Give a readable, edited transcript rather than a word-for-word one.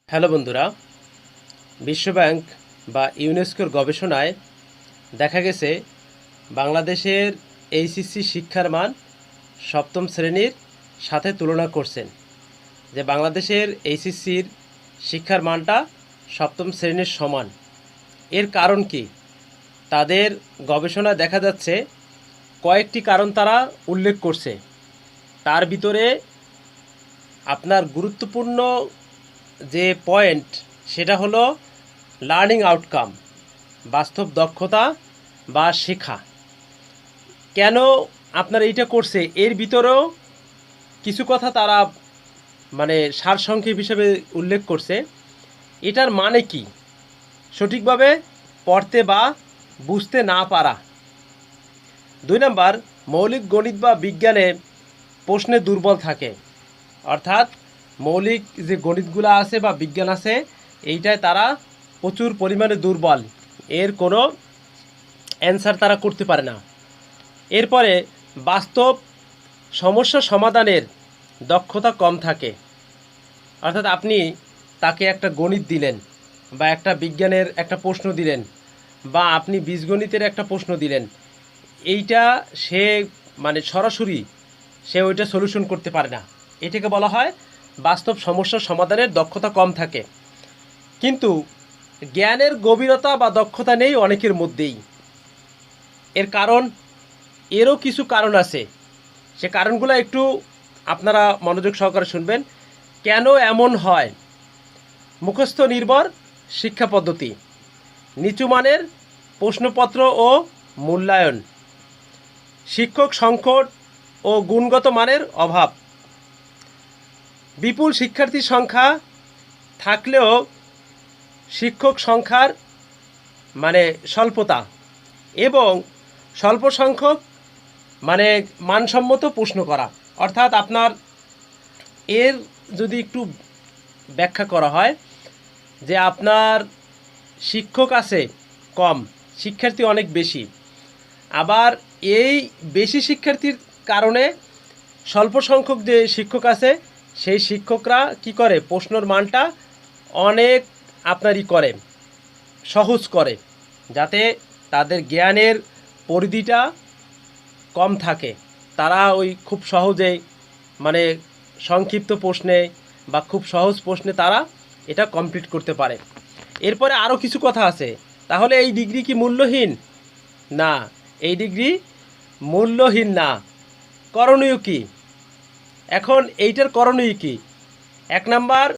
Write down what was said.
Hello বন্ধুরা, বিশ্বব্যাংক বা ইউনেস্কোর গবেষণায় দেখা গেছে বাংলাদেশের এইচএসসি শিক্ষার মান সপ্তম শ্রেণীর সাথে তুলনা করছেন যে বাংলাদেশের এইচএসসির শিক্ষার মানটা সপ্তম শ্রেণীর সমান। এর কারণ কি? তাদের গবেষণায় দেখা যাচ্ছে কয়েকটি কারণ তারা উল্লেখ করছে। তার ভিতরে আপনার গুরুত্বপূর্ণ যে পয়েন্ট সেটা হলো লার্নিং আউটকাম, বাস্তব দক্ষতা বা শেখা। কেন আপনার এইটা করছে এর ভিতরেও কিছু কথা তারা সারসংক্ষেপ হিসেবে উল্লেখ করছে। এটার মানে কি? সঠিকভাবে পড়তে বা বুঝতে না পারা। 2 নাম্বার, মৌলিক গণিত বা বিজ্ঞানে প্রশ্নে দুর্বল থাকে, অর্থাৎ মৌলিক যে গণিতগুলো আছে বা বিজ্ঞান আছে এইটায় তারা প্রচুর পরিমাণে দুর্বল, এর কোনো অ্যান্সার তারা করতে পারে না। এরপরে বাস্তব সমস্যা সমাধানের দক্ষতা কম থাকে, অর্থাৎ আপনি তাকে একটা গণিত দিলেন বা একটা বিজ্ঞানের একটা প্রশ্ন দিলেন বা আপনি বীজগণিতের একটা প্রশ্ন দিলেন, এইটা সে সরাসরি সে ওইটা সলিউশন করতে পারে না। এটাকে বলা হয় বাস্তব সমস্যার সমাধানের দক্ষতা কম থাকে। কিন্তু জ্ঞানের গভীরতা বা দক্ষতা নেই অনেকের মধ্যেই। এর কারণ, এরও কিছু কারণ আছে, সে কারণগুলো একটু আপনারা মনোযোগ সহকারে শুনবেন। কেন এমন হয়? মুখস্থ নির্ভর শিক্ষা পদ্ধতি, নিচু মানের প্রশ্নপত্র ও মূল্যায়ন, শিক্ষক সংকট ও গুণগত মানের অভাব, বিপুল শিক্ষার্থীর সংখ্যা থাকলেও শিক্ষক সংখ্যার স্বল্পতা এবং স্বল্প সংখ্যক মানসম্মত প্রশ্ন করা। অর্থাৎ আপনার এর যদি একটু ব্যাখ্যা করা হয় যে আপনার শিক্ষক আছে কম, শিক্ষার্থী অনেক বেশি, আবার এই বেশি শিক্ষার্থীর কারণে স্বল্প সংখ্যক যে শিক্ষক আছে সেই শিক্ষকরা কি করে, প্রশ্নের মানটা অনেক করে সহজ করে, যাতে তাদের জ্ঞানের পরিধিটা কম থাকে। তারা ওই খুব সহজেই সংক্ষিপ্ত প্রশ্নে বা খুব সহজ প্রশ্নে তারা এটা কমপ্লিট করতে পারে। এরপরে আরও কিছু কথা আছে। তাহলে এই ডিগ্রি কি মূল্যহীন? না, এই ডিগ্রি মূল্যহীন না। করণীয় কি? এখন এইটার করণীয় কি? 1 নাম্বার,